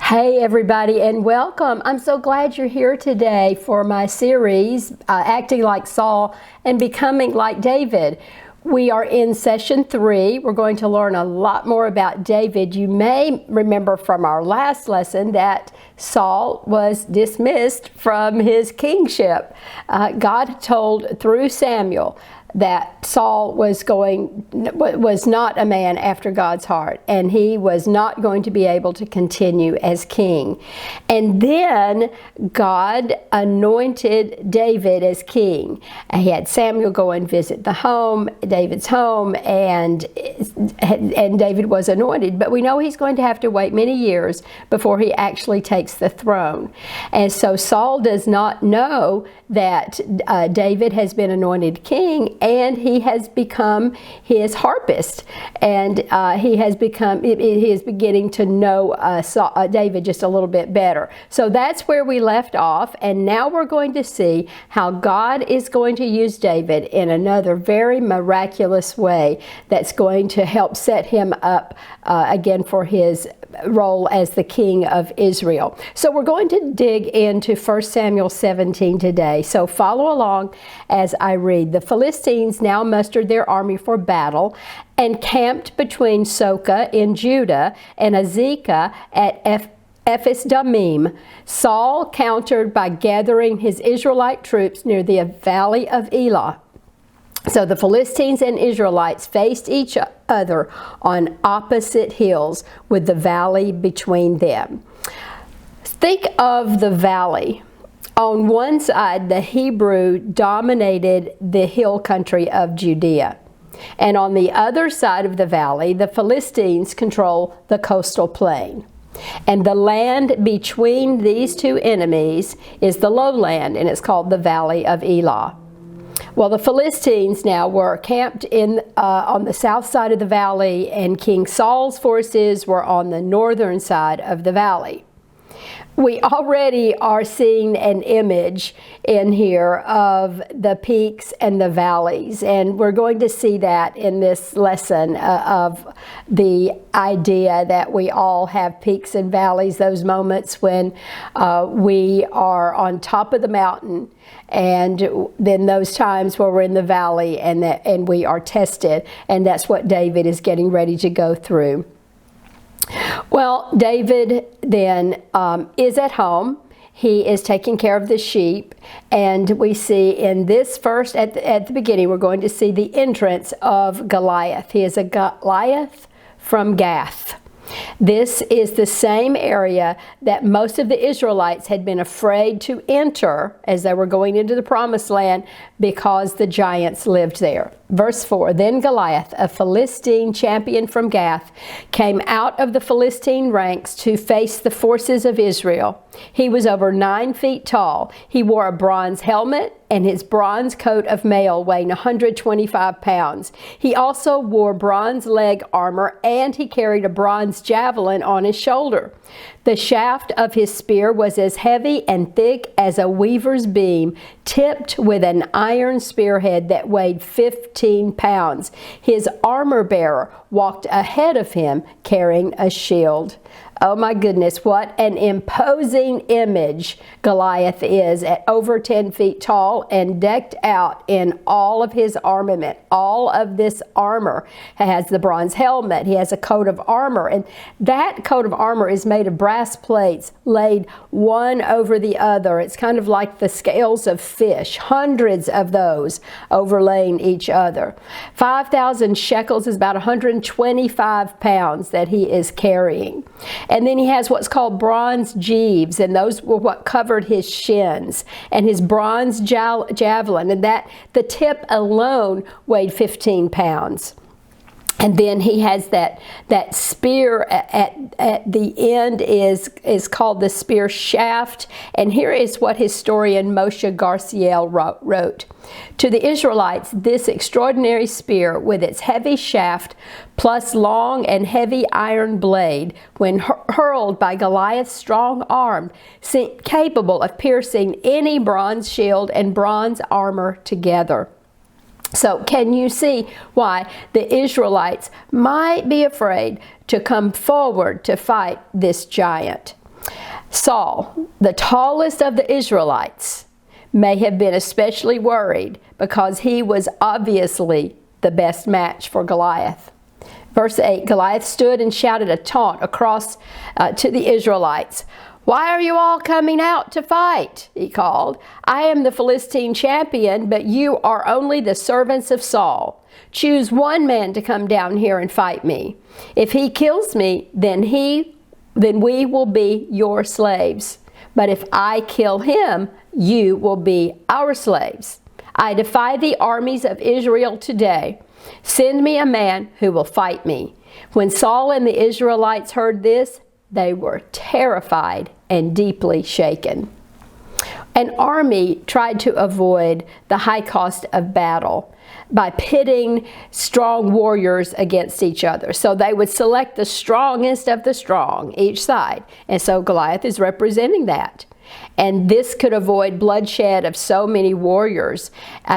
Hey everybody, and welcome. I'm so glad you're here today for my series, Acting Like Saul and Becoming Like David. We are in session 3. We're going to learn a lot more about David. You may remember from our last lesson that Saul was dismissed from his kingship. God told through Samuel that Saul was not a man after God's heart, and he was not going to be able to continue as king. And then God anointed David as king. He had Samuel go and visit David's home, and David was anointed. But we know he's going to have to wait many years before he actually takes the throne. And so Saul does not know that David has been anointed king, and he has become his harpist, and he is beginning to know David just a little bit better. So that's where we left off, and now we're going to see how God is going to use David in another very miraculous way that's going to help set him up again for his role as the king of Israel. So we're going to dig into 1 Samuel 17 today. So follow along as I read. The Philistines now mustered their army for battle and camped between Soka in Judah and Azekah at Ephes-Dammim. Saul countered by gathering his Israelite troops near the valley of Elah. So the Philistines and Israelites faced each other on opposite hills with the valley between them. Think of the valley. On one side, the Hebrew dominated the hill country of Judea. And on the other side of the valley, the Philistines control the coastal plain. And the land between these two enemies is the lowland, and it's called the Valley of Elah. Well, the Philistines now were camped on the south side of the valley, and King Saul's forces were on the northern side of the valley. We already are seeing an image in here of the peaks and the valleys, and we're going to see that in this lesson of the idea that we all have peaks and valleys, those moments when we are on top of the mountain, and then those times where we're in the valley and we are tested, and that's what David is getting ready to go through. Well, David then is at home. He is taking care of the sheep, and we see in this first, at the beginning, we're going to see the entrance of Goliath. He is a Goliath from Gath. This is the same area that most of the Israelites had been afraid to enter as they were going into the promised land because the giants lived there. Verse 4, Then Goliath, a Philistine champion from Gath, came out of the Philistine ranks to face the forces of Israel. He was over 9 feet tall. He wore a bronze helmet, and his bronze coat of mail weighed 125 pounds. He also wore bronze leg armor, and he carried a bronze javelin on his shoulder. The shaft of his spear was as heavy and thick as a weaver's beam, tipped with an iron spearhead that weighed 15 pounds. His armor bearer walked ahead of him carrying a shield. Oh my goodness, what an imposing image Goliath is, at over 10 feet tall and decked out in all of his armament. All of this armor. He has the bronze helmet. He has a coat of armor, and that coat of armor is made of brass plates laid one over the other. It's kind of like the scales of fish, hundreds of those overlaying each other. 5,000 shekels is about 125 pounds that he is carrying. And then he has what's called bronze jeeves, and those were what covered his shins, and his bronze javelin, and that the tip alone weighed 15 pounds. And then he has that spear at the end is called the spear shaft. And here is what historian Moshe Garciel wrote. To the Israelites, this extraordinary spear with its heavy shaft plus long and heavy iron blade, when hurled by Goliath's strong arm, seemed capable of piercing any bronze shield and bronze armor together. So can you see why the Israelites might be afraid to come forward to fight this giant? Saul, the tallest of the Israelites, may have been especially worried because he was obviously the best match for Goliath. Verse 8, Goliath stood and shouted a taunt across to the Israelites. "Why are you all coming out to fight?" he called. "I am the Philistine champion, but you are only the servants of Saul. Choose one man to come down here and fight me. If he kills me, then we will be your slaves. But if I kill him, you will be our slaves. I defy the armies of Israel today. Send me a man who will fight me." When Saul and the Israelites heard this, they were terrified and deeply shaken. An army tried to avoid the high cost of battle by pitting strong warriors against each other. So they would select the strongest of the strong, each side. And so Goliath is representing that. And this could avoid bloodshed of so many warriors.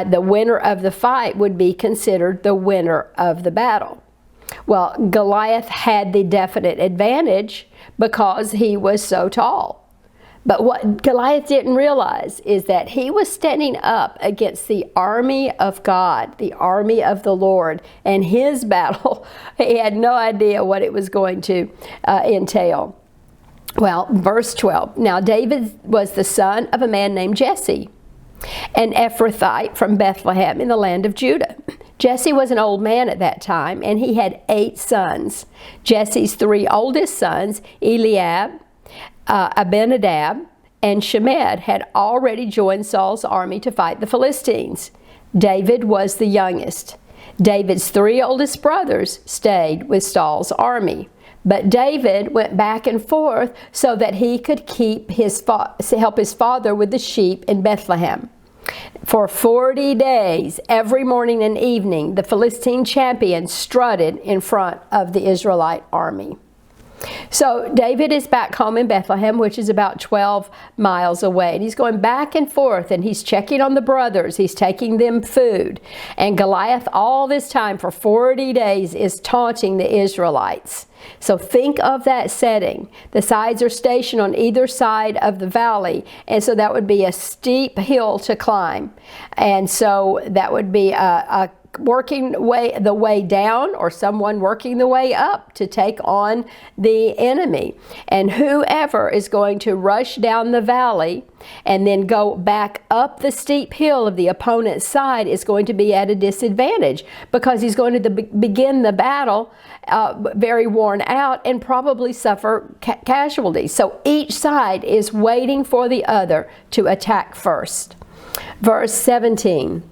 The winner of the fight would be considered the winner of the battle. Well, Goliath had the definite advantage because he was so tall. But what Goliath didn't realize is that he was standing up against the army of God, the army of the Lord, and his battle, he had no idea what it was going to entail. Well, verse 12. Now David was the son of a man named Jesse, an Ephrathite from Bethlehem in the land of Judah. Jesse was an old man at that time, and he had 8 sons. Jesse's 3 oldest sons, Eliab, Abinadab, and Shemed, had already joined Saul's army to fight the Philistines. David was the youngest. David's 3 oldest brothers stayed with Saul's army. But David went back and forth so that he could help his father with the sheep in Bethlehem. For 40 days, every morning and evening, the Philistine champion strutted in front of the Israelite army. So David is back home in Bethlehem, which is about 12 miles away. And he's going back and forth, and he's checking on the brothers. He's taking them food. And Goliath, all this time for 40 days, is taunting the Israelites. So think of that setting. The sides are stationed on either side of the valley, and so that would be a steep hill to climb. And so that would be a working the way down, or someone working the way up to take on the enemy. And whoever is going to rush down the valley and then go back up the steep hill of the opponent's side is going to be at a disadvantage, because he's going to begin the battle very worn out and probably suffer casualties. So each side is waiting for the other to attack first. Verse 17.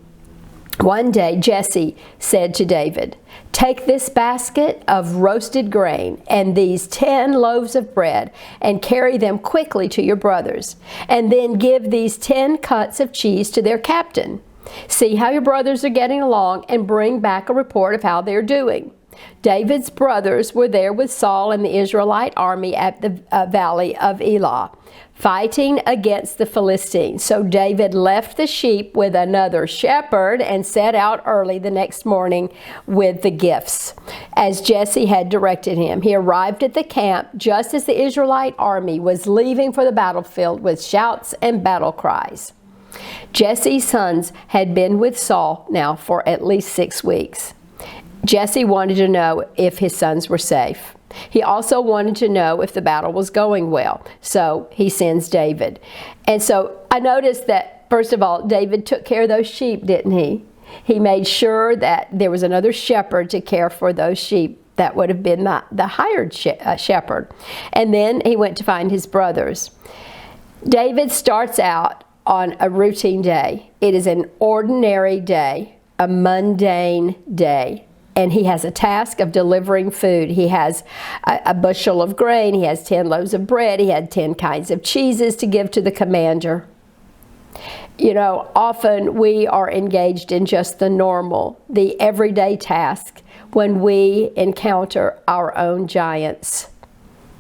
One day Jesse said to David, "Take this basket of roasted grain and these 10 loaves of bread and carry them quickly to your brothers, and then give these 10 cuts of cheese to their captain. See how your brothers are getting along and bring back a report of how they're doing." David's brothers were there with Saul and the Israelite army at the valley of Elah, fighting against the Philistines. So David left the sheep with another shepherd and set out early the next morning with the gifts, as Jesse had directed him. He arrived at the camp just as the Israelite army was leaving for the battlefield with shouts and battle cries. Jesse's sons had been with Saul now for at least 6 weeks. Jesse wanted to know if his sons were safe. He also wanted to know if the battle was going well. So he sends David. And so I noticed that, first of all, David took care of those sheep, didn't he? He made sure that there was another shepherd to care for those sheep. That would have been the hired shepherd. And then he went to find his brothers. David starts out on a routine day. It is an ordinary day, a mundane day. And he has a task of delivering food. He has a bushel of grain. He has 10 loaves of bread. He had 10 kinds of cheeses to give to the commander. You know, often we are engaged in just the normal, the everyday task when we encounter our own giants.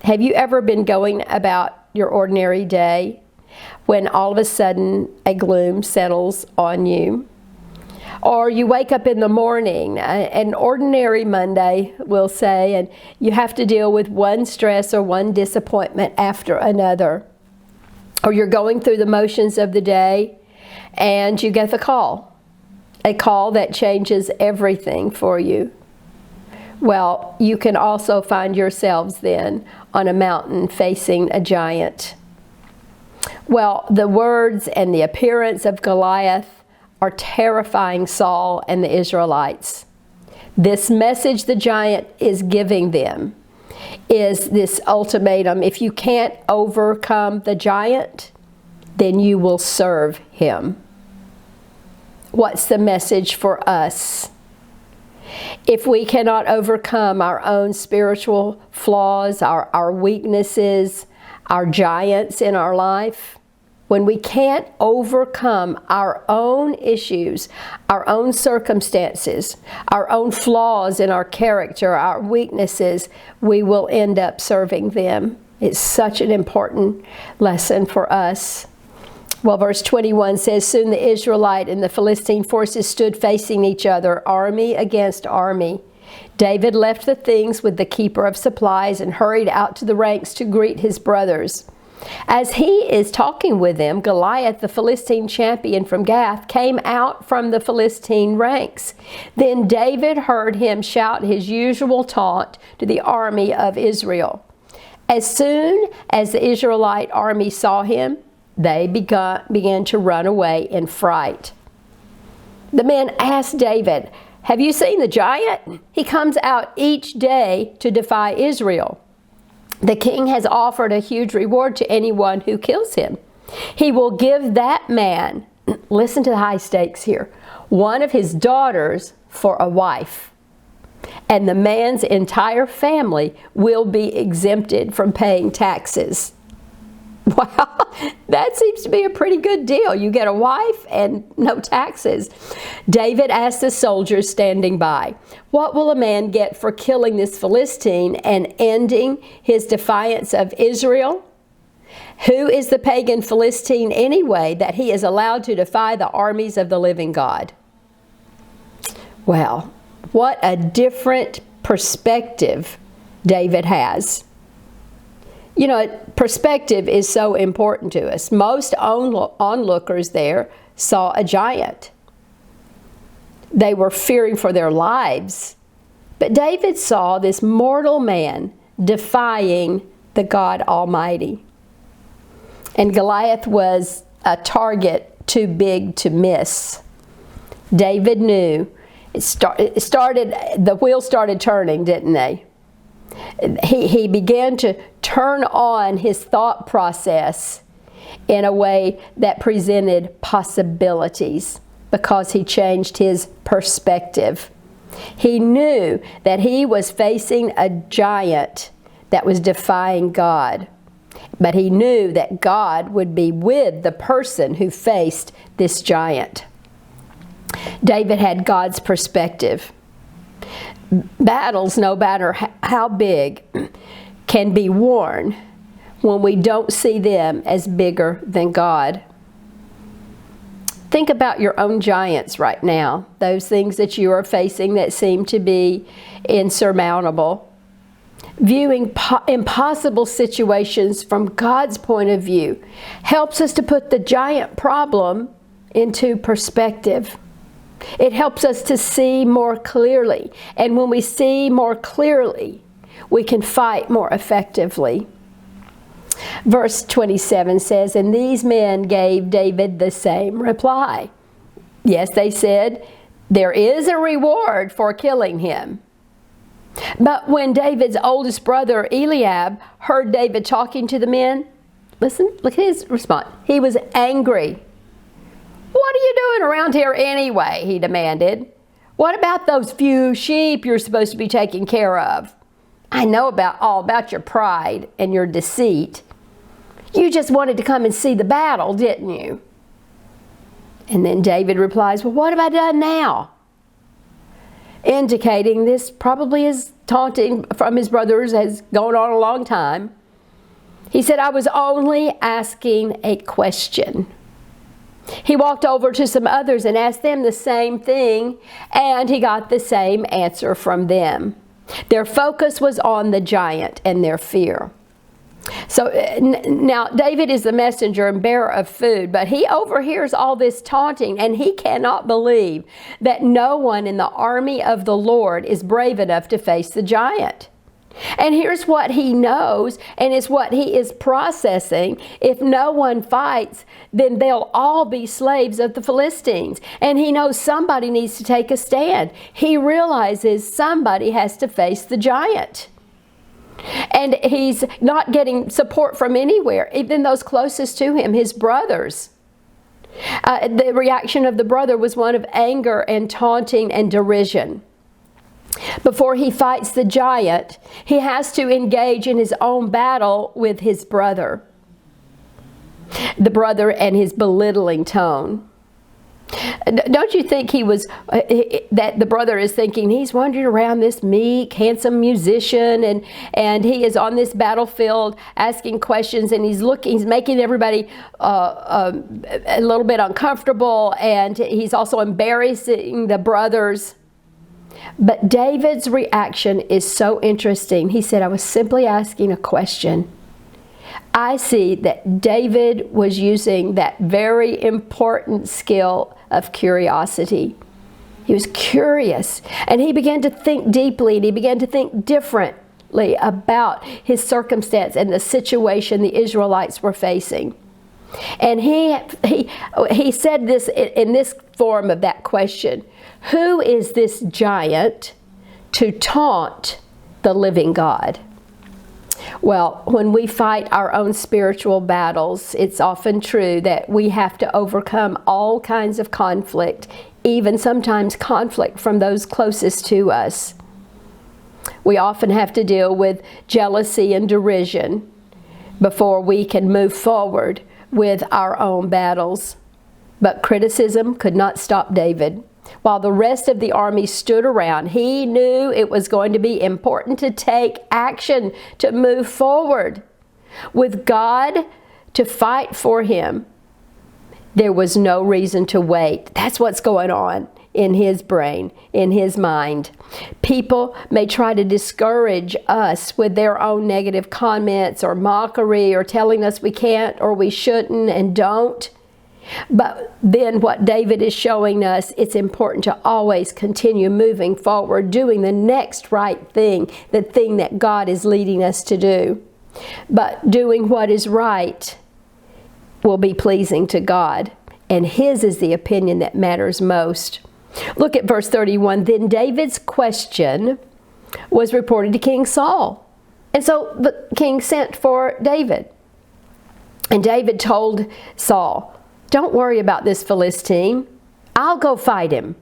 Have you ever been going about your ordinary day when all of a sudden a gloom settles on you? Or you wake up in the morning, an ordinary Monday, we'll say, and you have to deal with one stress or one disappointment after another. Or you're going through the motions of the day and you get the call. A call that changes everything for you. Well, you can also find yourselves then on a mountain facing a giant. Well, the words and the appearance of Goliath are terrifying Saul and the Israelites. This message the giant is giving them is this ultimatum: if you can't overcome the giant, then you will serve him. What's the message for us? If we cannot overcome our own spiritual flaws, our weaknesses, our giants in our life, when we can't overcome our own issues, our own circumstances, our own flaws in our character, our weaknesses, we will end up serving them. It's such an important lesson for us. Well, verse 21 says, soon the Israelite and the Philistine forces stood facing each other, army against army. David left the things with the keeper of supplies and hurried out to the ranks to greet his brothers. As he is talking with them, Goliath, the Philistine champion from Gath, came out from the Philistine ranks. Then David heard him shout his usual taunt to the army of Israel. As soon as the Israelite army saw him, they began to run away in fright. The men asked David, have you seen the giant? He comes out each day to defy Israel. The king has offered a huge reward to anyone who kills him. He will give that man, listen to the high stakes here, one of his daughters for a wife. And the man's entire family will be exempted from paying taxes. Wow, that seems to be a pretty good deal. You get a wife and no taxes. David asked the soldiers standing by, what will a man get for killing this Philistine and ending his defiance of Israel? Who is the pagan Philistine anyway that he is allowed to defy the armies of the living God? Well, what a different perspective David has. You know, perspective is so important to us. Most onlookers there saw a giant. They were fearing for their lives. But David saw this mortal man defying the God Almighty. And Goliath was a target too big to miss. David knew. The wheels started turning, didn't they? He began to turn on his thought process in a way that presented possibilities because he changed his perspective. He knew that he was facing a giant that was defying God, but he knew that God would be with the person who faced this giant. David had God's perspective. Battles, no matter how big, can be won when we don't see them as bigger than God. Think about your own giants right now, those things that you are facing that seem to be insurmountable. Viewing impossible situations from God's point of view helps us to put the giant problem into perspective. It helps us to see more clearly. And when we see more clearly, we can fight more effectively. Verse 27 says, and these men gave David the same reply. Yes, they said, there is a reward for killing him. But when David's oldest brother Eliab heard David talking to the men, listen, look at his response. He was angry. What are you doing around here anyway? He demanded. What about those few sheep you're supposed to be taking care of? I know all about your pride and your deceit. You just wanted to come and see the battle, didn't you? And then David replies, well, what have I done now? Indicating this probably is taunting from his brothers has gone on a long time. He said, I was only asking a question. He walked over to some others and asked them the same thing, and he got the same answer from them. Their focus was on the giant and their fear. So now David is the messenger and bearer of food, but he overhears all this taunting, and he cannot believe that no one in the army of the Lord is brave enough to face the giant. And here's what he knows, and it's what he is processing. If no one fights, then they'll all be slaves of the Philistines. And he knows somebody needs to take a stand. He realizes somebody has to face the giant. And he's not getting support from anywhere, even those closest to him, his brothers. The reaction of the brother was one of anger and taunting and derision. Before he fights the giant, he has to engage in his own battle with his brother. The brother and his belittling tone. Don't you think that the brother is thinking he's wandering around, this meek, handsome musician, and he is on this battlefield asking questions, and he's making everybody a little bit uncomfortable, and he's also embarrassing the brothers. But David's reaction is so interesting. He said, I was simply asking a question. I see that David was using that very important skill of curiosity. He was curious, and he began to think deeply, and he began to think differently about his circumstance and the situation the Israelites were facing. And he said this in this form of that question: who is this giant to taunt the living God? Well, when we fight our own spiritual battles, it's often true that we have to overcome all kinds of conflict, even sometimes conflict from those closest to us. We often have to deal with jealousy and derision before we can move forward with our own battles. But criticism could not stop David. While the rest of the army stood around, he knew it was going to be important to take action, to move forward. With God to fight for him, there was no reason to wait. That's what's going on in his brain, in his mind. People may try to discourage us with their own negative comments or mockery, or telling us we can't or we shouldn't and don't. But then what David is showing us, it's important to always continue moving forward, doing the next right thing, the thing that God is leading us to do. But doing what is right will be pleasing to God, and his is the opinion that matters most. Look at verse 31. Then David's question was reported to King Saul. And so the king sent for David. And David told Saul, don't worry about this Philistine. I'll go fight him.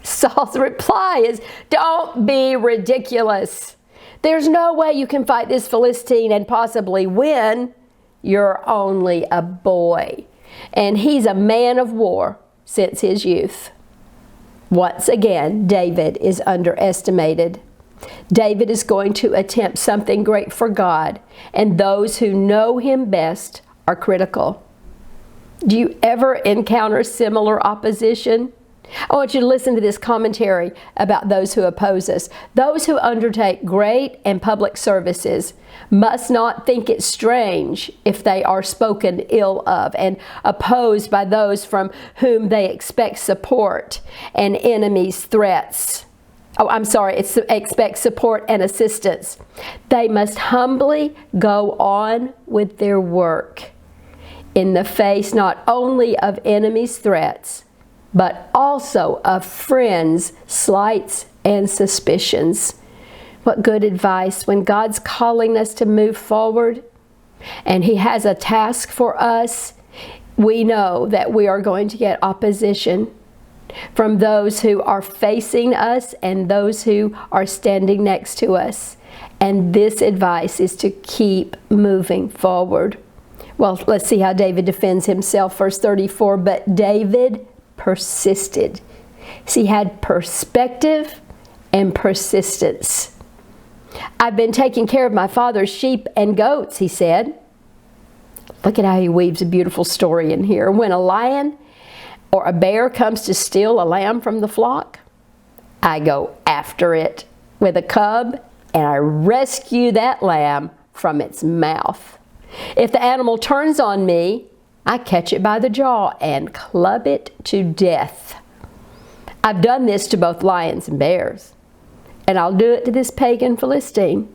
Saul's reply is, don't be ridiculous. There's no way you can fight this Philistine and possibly win. You're only a boy. And he's a man of war since his youth. Once again, David is underestimated. David is going to attempt something great for God, and those who know him best are critical. Do you ever encounter similar opposition? I want you to listen to this commentary about those who oppose us. Those who undertake great and public services must not think it strange if they are spoken ill of and opposed by those from whom they expect support and enemies' threats. Expect support and assistance. They must humbly go on with their work in the face not only of enemies' threats, but also of friends' slights and suspicions. What good advice when God's calling us to move forward and he has a task for us. We know that we are going to get opposition from those who are facing us and those who are standing next to us. And this advice is to keep moving forward. Well, let's see how David defends himself. Verse 34, but David persisted. See, he had perspective and persistence. I've been taking care of my father's sheep and goats, he said. Look at how he weaves a beautiful story in here. When a lion or a bear comes to steal a lamb from the flock, I go after it with a cub and I rescue that lamb from its mouth. If the animal turns on me, I catch it by the jaw and club it to death. I've done this to both lions and bears, and I'll do it to this pagan Philistine.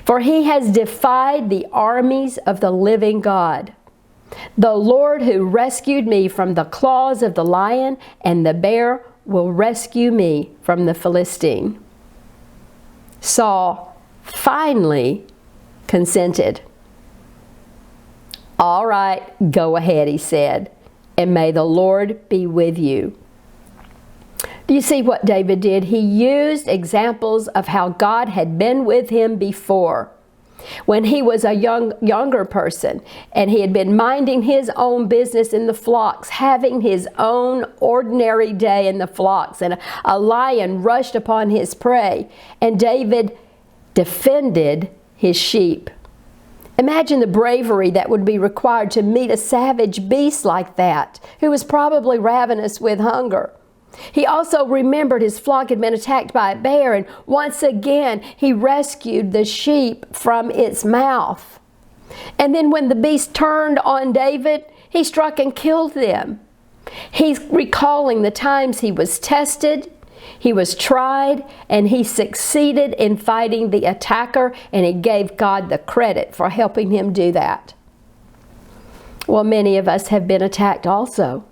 For he has defied the armies of the living God, the Lord who rescued me from the claws of the lion and the bear will rescue me from the Philistine. Saul finally consented. All right, go ahead, he said, and may the Lord be with you. Do you see what David did? He used examples of how God had been with him before. When he was a younger person and he had been minding his own business in the flocks, having his own ordinary day in the flocks, and a lion rushed upon his prey, and David defended his sheep. Imagine the bravery that would be required to meet a savage beast like that, who was probably ravenous with hunger. He also remembered his flock had been attacked by a bear, and once again he rescued the sheep from its mouth. And then when the beast turned on David, he struck and killed them. He's recalling the times he was tested, he was tried, and he succeeded in fighting the attacker, and he gave God the credit for helping him do that. Well, many of us have been attacked also.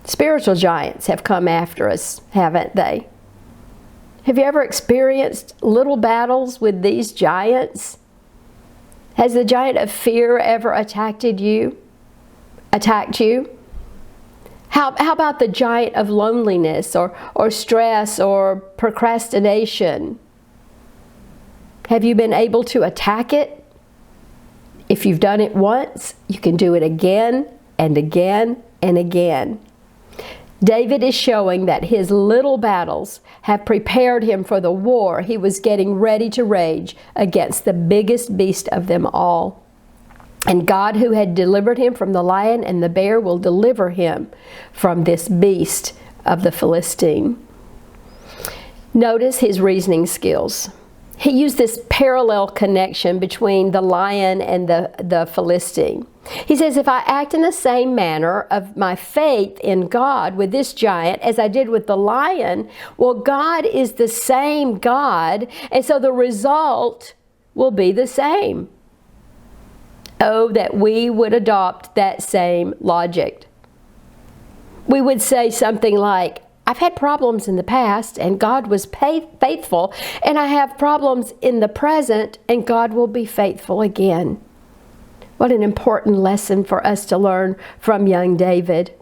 Spiritual giants have come after us, haven't they? Have you ever experienced little battles with these giants? Has the giant of fear ever attacked you? How about the giant of loneliness or stress or procrastination? Have you been able to attack it? If you've done it once, you can do it again and again and again. David is showing that his little battles have prepared him for the war he was getting ready to rage against the biggest beast of them all. And God, who had delivered him from the lion and the bear, will deliver him from this beast of the Philistine. Notice his reasoning skills. He used this parallel connection between the lion and the Philistine. He says, if I act in the same manner of my faith in God with this giant as I did with the lion, well, God is the same God, and so the result will be the same. Oh, that we would adopt that same logic. We would say something like, I've had problems in the past and God was faithful, and I have problems in the present and God will be faithful again. What an important lesson for us to learn from young David.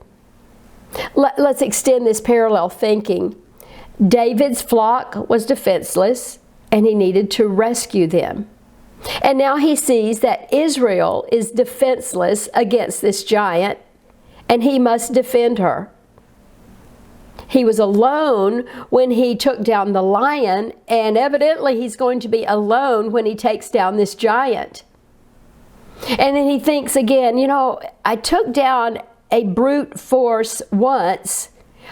Let's extend this parallel thinking. David's flock was defenseless and he needed to rescue them. And now he sees that Israel is defenseless against this giant and he must defend her. He was alone when he took down the lion, and evidently he's going to be alone when he takes down this giant. And then he thinks again, I took down a brute force once.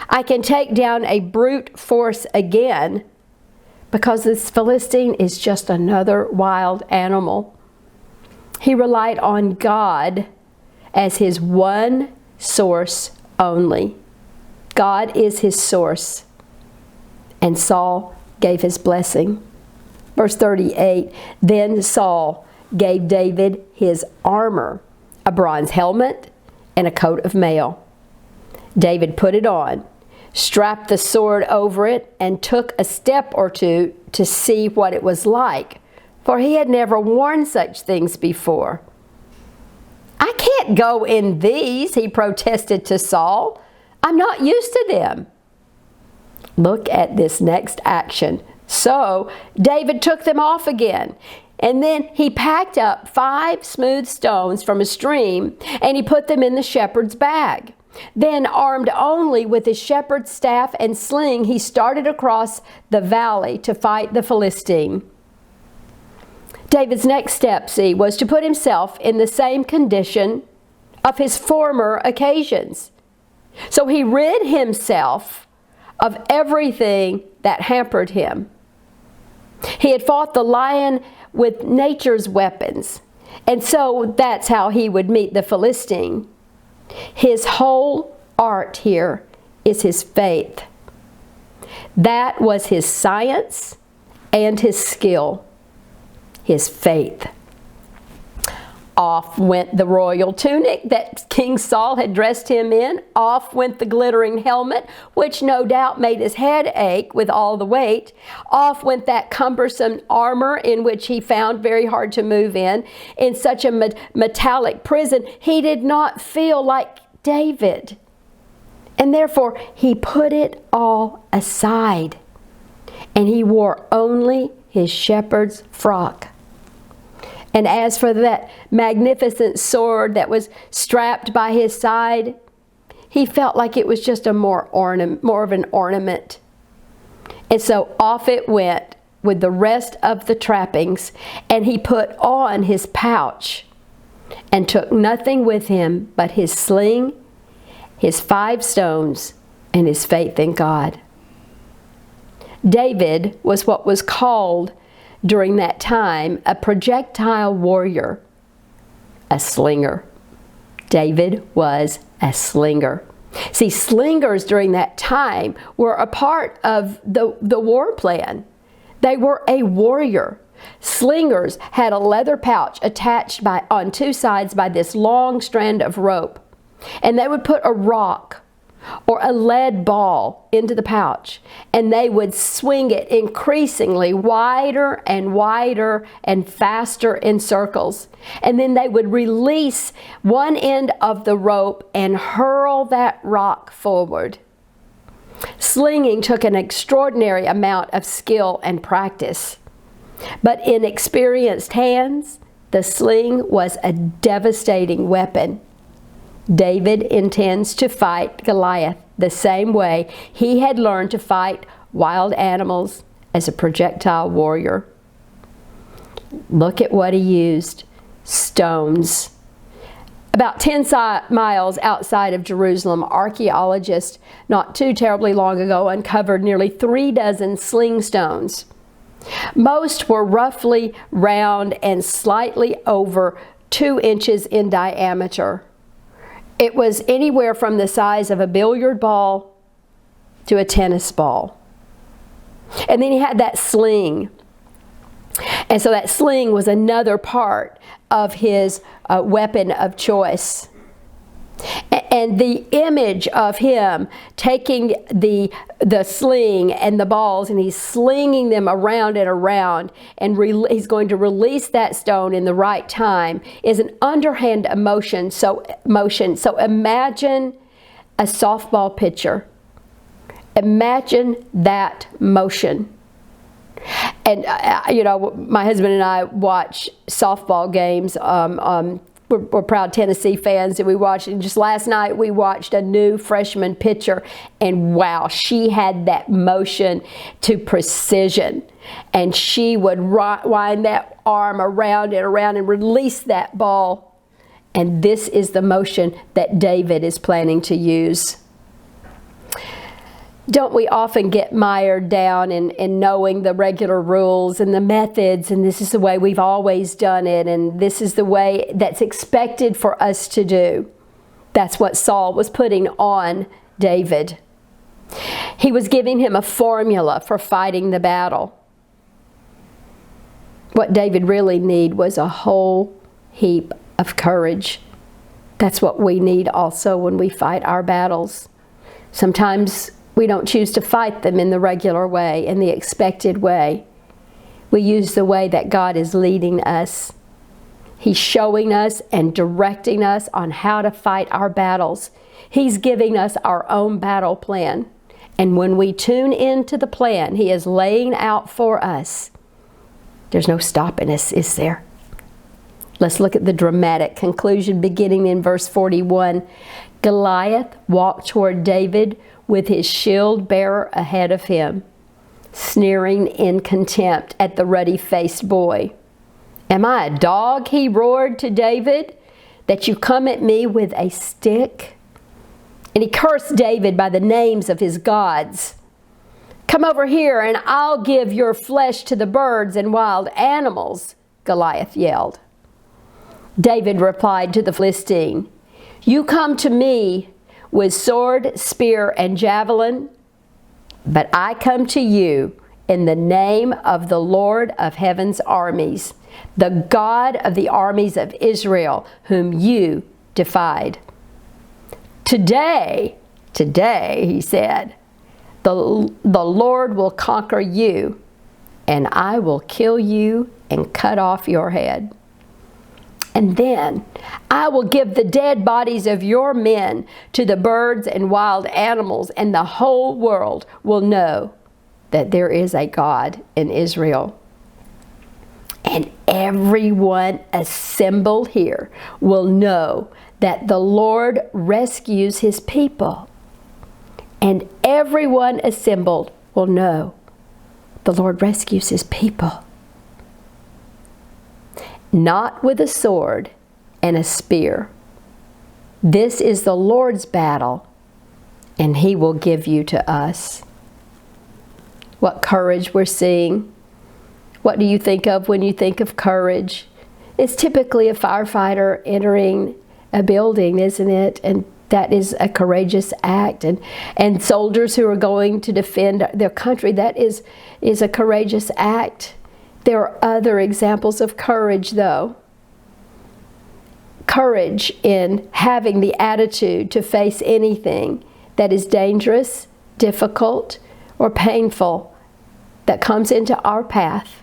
I can take down a brute force again because this Philistine is just another wild animal. He relied on God as his one source only. God is his source. And Saul gave his blessing. Verse 38, then Saul gave David his armor, a bronze helmet and a coat of mail. David put it on, strapped the sword over it, and took a step or two to see what it was like, for he had never worn such things before. I can't go in these, he protested to Saul. I'm not used to them. Look at this next action. So David took them off again. And then he packed up 5 smooth stones from a stream and he put them in the shepherd's bag. Then, armed only with his shepherd's staff and sling, he started across the valley to fight the Philistine. David's next step, was to put himself in the same condition of his former occasions. So he rid himself of everything that hampered him. He had fought the lion with nature's weapons. And so that's how he would meet the Philistine. His whole art here is his faith. That was his science and his skill, his faith. Off went the royal tunic that King Saul had dressed him in. Off went the glittering helmet, which no doubt made his head ache with all the weight. Off went that cumbersome armor in which he found very hard to move in such a metallic prison. He did not feel like David. And therefore, he put it all aside. And he wore only his shepherd's frock. And as for that magnificent sword that was strapped by his side, he felt like it was just a more of an ornament. And so off it went with the rest of the trappings, and he put on his pouch and took nothing with him but his sling, his 5 stones, and his faith in God. David was what was called during that time a projectile warrior, a slinger. David was a slinger. See, slingers during that time were a part of the war plan. They were a warrior. Slingers had a leather pouch attached on 2 sides by this long strand of rope. And they would put a rock or a lead ball into the pouch, and they would swing it increasingly wider and wider and faster in circles. And then they would release one end of the rope and hurl that rock forward. Slinging took an extraordinary amount of skill and practice. But in experienced hands, the sling was a devastating weapon. David intends to fight Goliath the same way he had learned to fight wild animals as a projectile warrior. Look at what he used. Stones. About 10 miles outside of Jerusalem, archaeologists not too terribly long ago uncovered nearly 3 dozen sling stones. Most were roughly round and slightly over 2 inches in diameter. It was anywhere from the size of a billiard ball to a tennis ball. And then he had that sling. And so that sling was another part of his weapon of choice. And the image of him taking the sling and the balls, and he's slinging them around and around, and he's going to release that stone in the right time, is an underhand motion. So imagine a softball pitcher. Imagine that motion. And, my husband and I watch softball games. We're proud Tennessee fans, and we watched, and just last night we watched a new freshman pitcher, and wow, she had that motion to precision. And she would wind that arm around and around and release that ball. And this is the motion that David is planning to use. Don't we often get mired down in knowing the regular rules and the methods, and this is the way we've always done it, and this is the way that's expected for us to do? That's what Saul was putting on David. He was giving him a formula for fighting the battle. What David really needed was a whole heap of courage. That's what we need also when we fight our battles. Sometimes we don't choose to fight them in the regular way, in the expected way. We use the way that God is leading us. He's showing us and directing us on how to fight our battles. He's giving us our own battle plan. And when we tune into the plan He is laying out for us, there's no stopping us, is there? Let's look at the dramatic conclusion beginning in verse 41. Goliath walked toward David with his shield bearer ahead of him, sneering in contempt at the ruddy-faced boy. "Am I a dog," he roared to David, "that you come at me with a stick?" And he cursed David by the names of his gods. "Come over here and I'll give your flesh to the birds and wild animals," Goliath yelled. David replied to the Philistine, "You come to me with sword, spear, and javelin, but I come to you in the name of the Lord of heaven's armies, the God of the armies of Israel, whom you defied. Today, he said, the Lord will conquer you, and I will kill you and cut off your head. And then I will give the dead bodies of your men to the birds and wild animals, and the whole world will know that there is a God in Israel." And everyone assembled here will know that the Lord rescues his people. And everyone assembled will know the Lord rescues his people. Not with a sword and a spear. This is the Lord's battle, and he will give you to us. What courage we're seeing. What do you think of when you think of courage? It's typically a firefighter entering a building, isn't it? And that is a courageous act. And soldiers who are going to defend their country, that is a courageous act. There are other examples of courage, though. Courage in having the attitude to face anything that is dangerous, difficult, or painful that comes into our path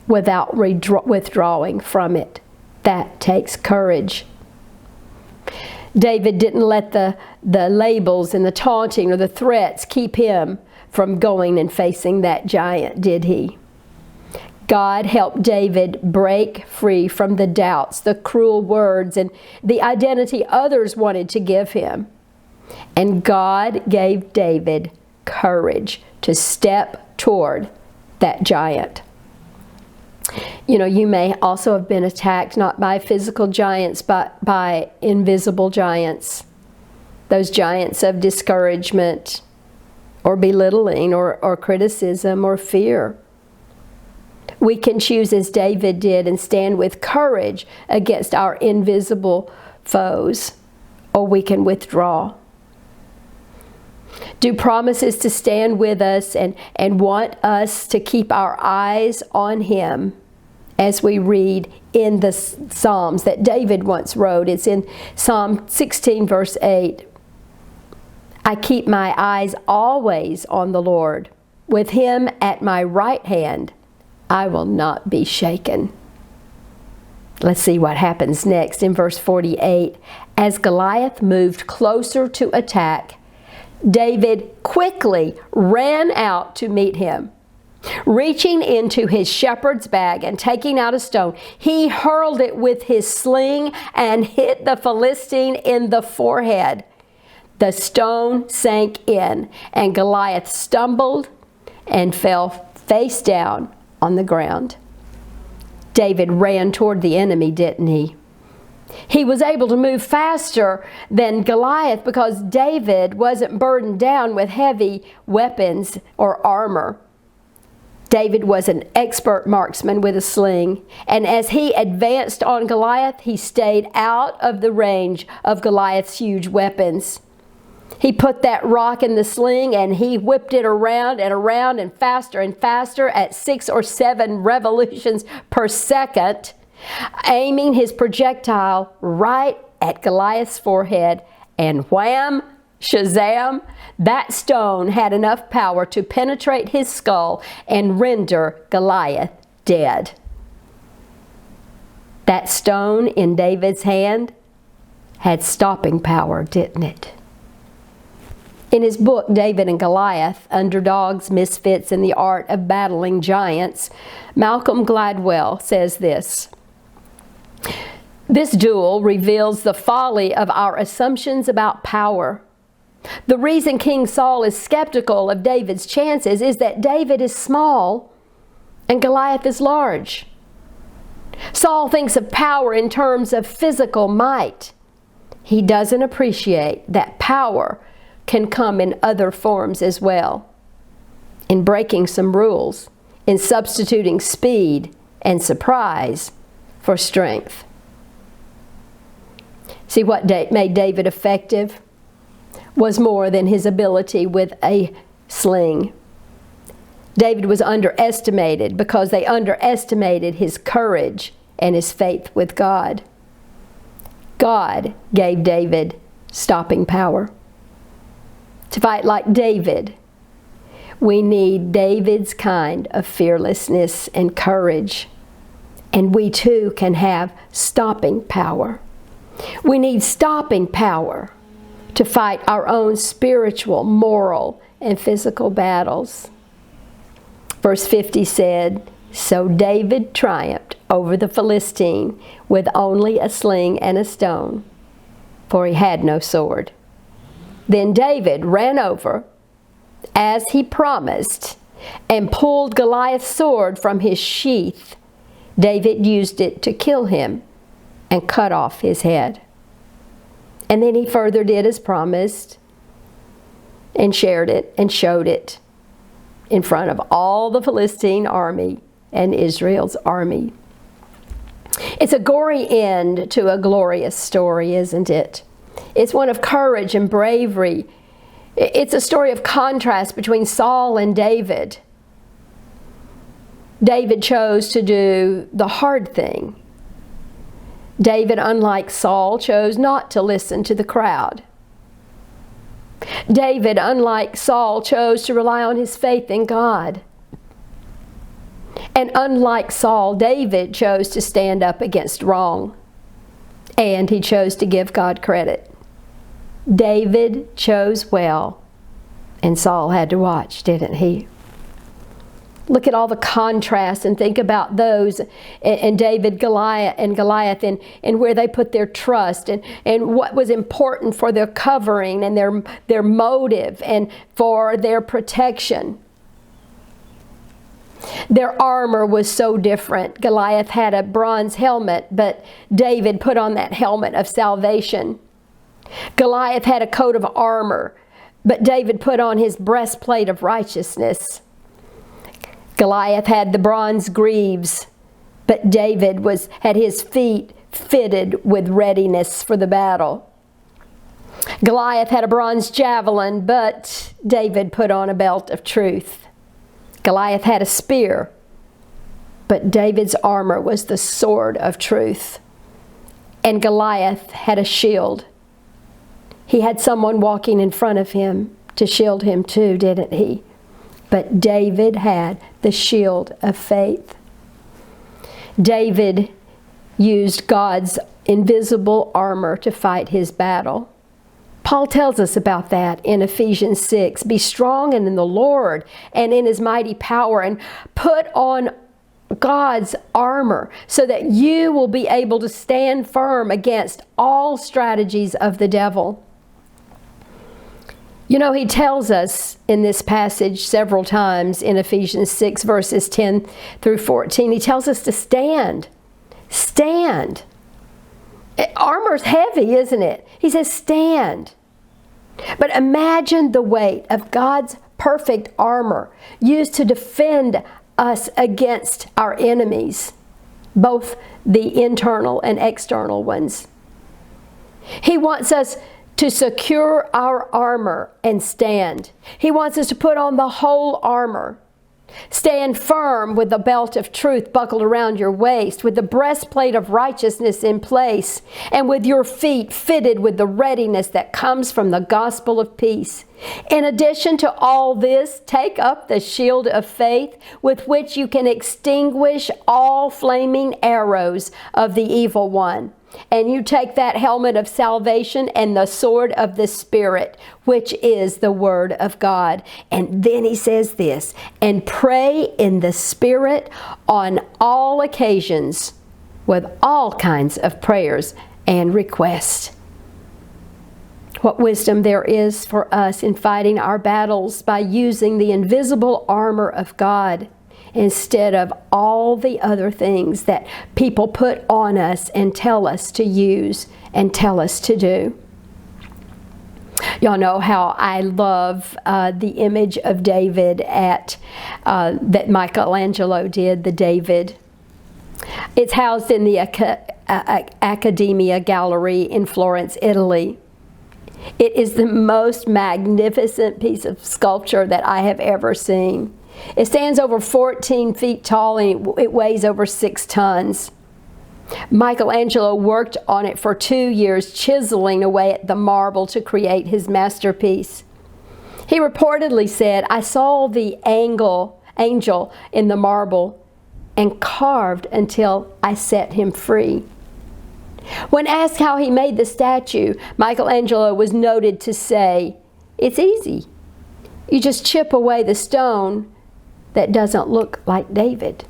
without withdrawing from it. That takes courage. David didn't let the labels and the taunting or the threats keep him from going and facing that giant, did he? God helped David break free from the doubts, the cruel words, and the identity others wanted to give him. And God gave David courage to step toward that giant. You know, you may also have been attacked not by physical giants, but by invisible giants. Those giants of discouragement or belittling or criticism or fear. We can choose as David did and stand with courage against our invisible foes, or we can withdraw. Do promises to stand with us and want us to keep our eyes on him, as we read in the Psalms that David once wrote. It's in Psalm 16 verse 8. "I keep my eyes always on the Lord. With him at my right hand, I will not be shaken." Let's see what happens next in verse 48. As Goliath moved closer to attack, David quickly ran out to meet him. Reaching into his shepherd's bag and taking out a stone, he hurled it with his sling and hit the Philistine in the forehead. The stone sank in, and Goliath stumbled and fell face down on the ground. David ran toward the enemy, didn't he? He was able to move faster than Goliath because David wasn't burdened down with heavy weapons or armor. David was an expert marksman with a sling, and as he advanced on Goliath, he stayed out of the range of Goliath's huge weapons. He put that rock in the sling and he whipped it around and faster at 6 or 7 revolutions per second, aiming his projectile right at Goliath's forehead, and wham, shazam, that stone had enough power to penetrate his skull and render Goliath dead. That stone in David's hand had stopping power, didn't it? In his book, David and Goliath, Underdogs, Misfits, and the Art of Battling Giants, Malcolm Gladwell says this: "This duel reveals the folly of our assumptions about power. The reason King Saul is skeptical of David's chances is that David is small and Goliath is large. Saul thinks of power in terms of physical might. He doesn't appreciate that power can come in other forms as well, in breaking some rules, in substituting speed and surprise for strength. See, what made David effective was more than his ability with a sling. David was underestimated because they underestimated his courage and his faith with God. God gave David stopping power. To fight like David, we need David's kind of fearlessness and courage. And we too can have stopping power. We need stopping power to fight our own spiritual, moral, and physical battles. Verse 50 said, "So David triumphed over the Philistine with only a sling and a stone, for he had no sword. Then David ran over, as he promised, and pulled Goliath's sword from his sheath. David used it to kill him and cut off his head. And then he further did as promised and shared it and showed it in front of all the Philistine army and Israel's army." It's a gory end to a glorious story, isn't it? It's one of courage and bravery. It's a story of contrast between Saul and David. David chose to do the hard thing. David, unlike Saul, chose not to listen to the crowd. David, unlike Saul, chose to rely on his faith in God. And unlike Saul, David chose to stand up against wrong. And he chose to give God credit. David chose well, and Saul had to watch, didn't he? Look at all the contrast and think about those and David, Goliath, and where they put their trust and what was important for their covering and their motive and for their protection. Their armor was so different. Goliath had a bronze helmet, but David put on that helmet of salvation. Goliath had a coat of armor, but David put on his breastplate of righteousness. Goliath had the bronze greaves, but David had his feet fitted with readiness for the battle. Goliath had a bronze javelin, but David put on a belt of truth. Goliath had a spear, but David's armor was the sword of truth. And Goliath had a shield. He had someone walking in front of him to shield him too, didn't he? But David had the shield of faith. David used God's invisible armor to fight his battle. Paul tells us about that in Ephesians 6. Be strong in the Lord and in His mighty power, and put on God's armor so that you will be able to stand firm against all strategies of the devil. You know, he tells us in this passage several times in Ephesians 6 verses 10 through 14, he tells us to stand. Stand. Armor's heavy, isn't it? He says stand. But imagine the weight of God's perfect armor used to defend us against our enemies, both the internal and external ones. He wants us to secure our armor and stand. He wants us to put on the whole armor. Stand firm with the belt of truth buckled around your waist, with the breastplate of righteousness in place, and with your feet fitted with the readiness that comes from the gospel of peace. In addition to all this, take up the shield of faith with which you can extinguish all flaming arrows of the evil one. And you take that helmet of salvation and the sword of the Spirit, which is the Word of God. And then he says this, and pray in the Spirit on all occasions with all kinds of prayers and requests. What wisdom there is for us in fighting our battles by using the invisible armor of God instead of all the other things that people put on us and tell us to use and tell us to do. Y'all know how I love the image of David that Michelangelo did, the David. It's housed in the Accademia Gallery in Florence, Italy. It is the most magnificent piece of sculpture that I have ever seen. It stands over 14 feet tall and it weighs over 6 tons. Michelangelo worked on it for 2 years, chiseling away at the marble to create his masterpiece. He reportedly said, "I saw the angel in the marble and carved until I set him free." When asked how he made the statue, Michelangelo was noted to say, "It's easy. You just chip away the stone that doesn't look like David."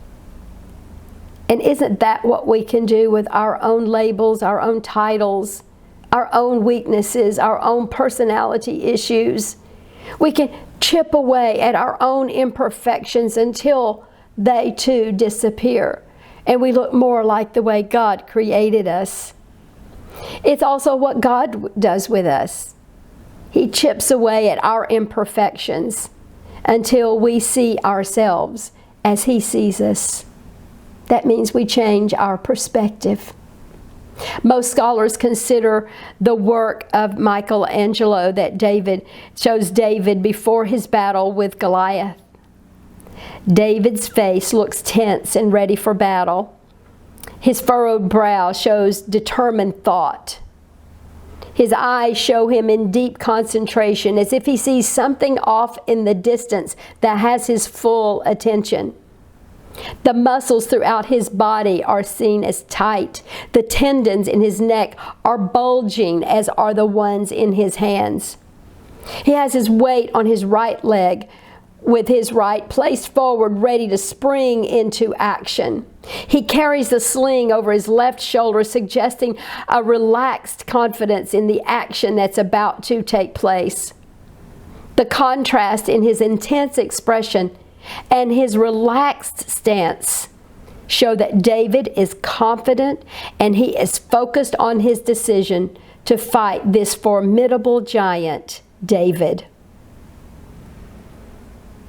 And isn't that what we can do with our own labels, our own titles, our own weaknesses, our own personality issues? We can chip away at our own imperfections until they too disappear and we look more like the way God created us. It's also what God does with us. He chips away at our imperfections until we see ourselves as He sees us. That means we change our perspective. Most scholars consider the work of Michelangelo that shows David before his battle with Goliath. David's face looks tense and ready for battle. His furrowed brow shows determined thought. His eyes show him in deep concentration, as if he sees something off in the distance that has his full attention. The muscles throughout his body are seen as tight. The tendons in his neck are bulging, as are the ones in his hands. He has his weight on his right leg, with his right placed forward, ready to spring into action. He carries the sling over his left shoulder, suggesting a relaxed confidence in the action that's about to take place. The contrast in his intense expression and his relaxed stance show that David is confident and he is focused on his decision to fight this formidable giant, David.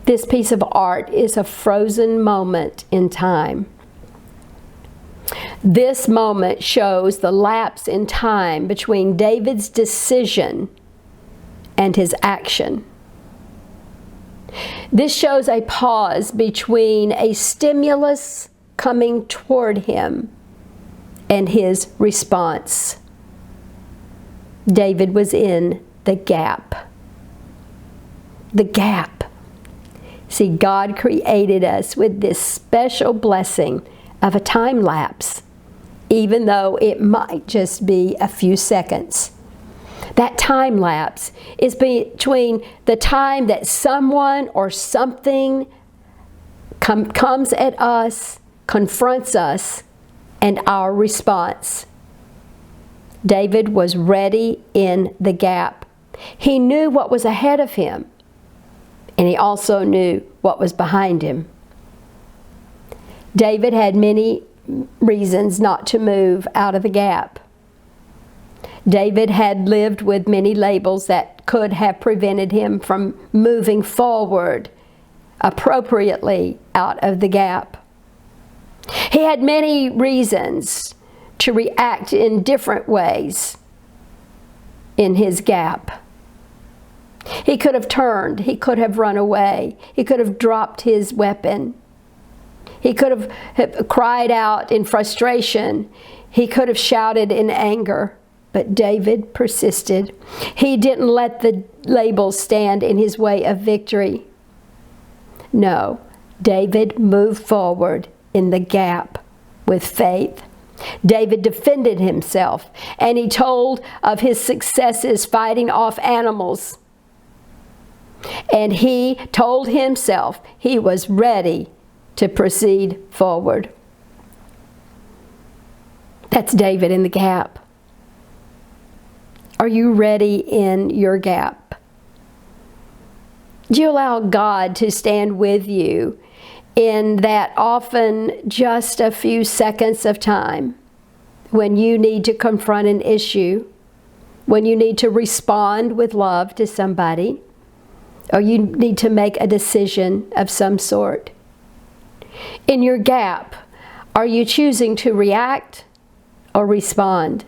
This piece of art is a frozen moment in time. This moment shows the lapse in time between David's decision and his action. This shows a pause between a stimulus coming toward him and his response. David was in the gap. The gap. See, God created us with this special blessing of a time lapse, even though it might just be a few seconds. That time lapse is between the time that someone or something comes at us, confronts us, and our response. David was ready in the gap. He knew what was ahead of him, and he also knew what was behind him. David had many reasons not to move out of the gap. David had lived with many labels that could have prevented him from moving forward appropriately out of the gap. He had many reasons to react in different ways in his gap. He could have turned. He could have run away. He could have dropped his weapon. He could have cried out in frustration. He could have shouted in anger. But David persisted. He didn't let the labels stand in his way of victory. No, David moved forward in the gap with faith. David defended himself, and he told of his successes fighting off animals. And he told himself he was ready to proceed forward. That's David in the gap. Are you ready in your gap? Do you allow God to stand with you in that often just a few seconds of time when you need to confront an issue, when you need to respond with love to somebody, or you need to make a decision of some sort? In your gap, Are you choosing to react or respond?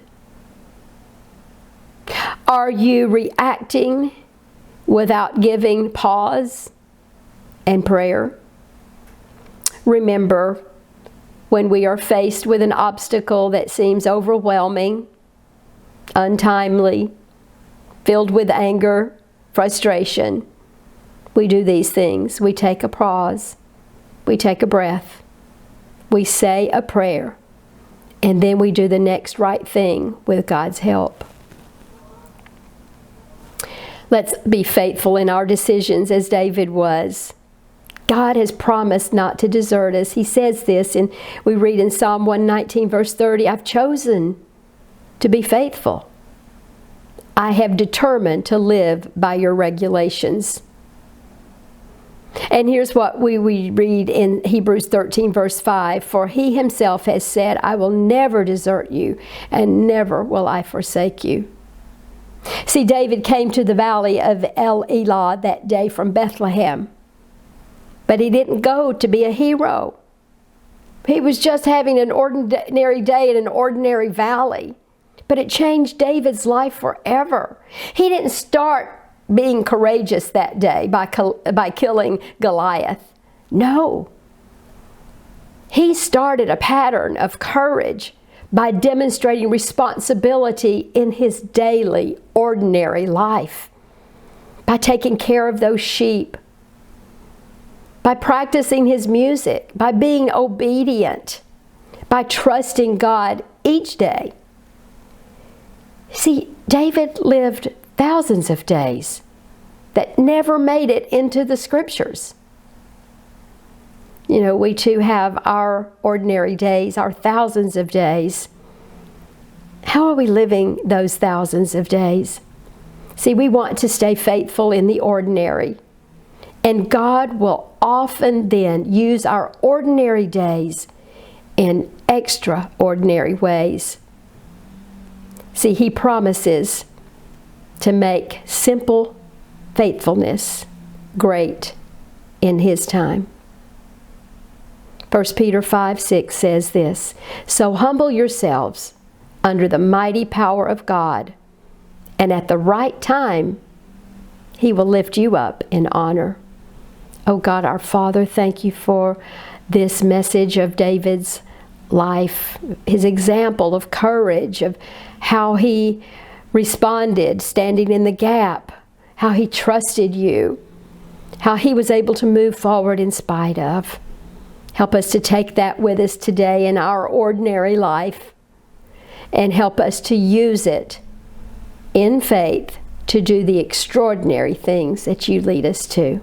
Are you reacting without giving pause and prayer? Remember, when we are faced with an obstacle that seems overwhelming, untimely, filled with anger, frustration, we do these things. We take a pause. We take a breath. We say a prayer. And then we do the next right thing with God's help. Let's be faithful in our decisions as David was. God has promised not to desert us. He says this, and we read in Psalm 119, verse 30, I've chosen to be faithful. I have determined to live by your regulations. And here's what we read in Hebrews 13, verse 5. For he himself has said, I will never desert you, and never will I forsake you. See, David came to the valley of El Elah that day from Bethlehem. But he didn't go to be a hero. He was just having an ordinary day in an ordinary valley. But it changed David's life forever. He didn't start being courageous that day by killing Goliath. No. He started a pattern of courage by demonstrating responsibility in his daily, ordinary life. By taking care of those sheep. By practicing his music. By being obedient. By trusting God each day. See, David lived thousands of days that never made it into the scriptures. You know, we too have our ordinary days, our thousands of days. How are we living those thousands of days? See, we want to stay faithful in the ordinary. And God will often then use our ordinary days in extraordinary ways. See, He promises to make simple faithfulness great in His time. 1 Peter 5:6 says this, So humble yourselves under the mighty power of God, and at the right time He will lift you up in honor. Oh God, our Father, thank you for this message of David's life, his example of courage, of how he responded, standing in the gap, how he trusted you, how he was able to move forward in spite of. Help us to take that with us today in our ordinary life, and help us to use it in faith to do the extraordinary things that you lead us to.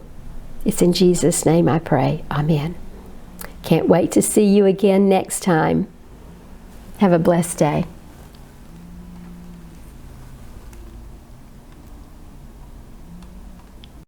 It's in Jesus' name I pray. Amen. Can't wait to see you again next time. Have a blessed day.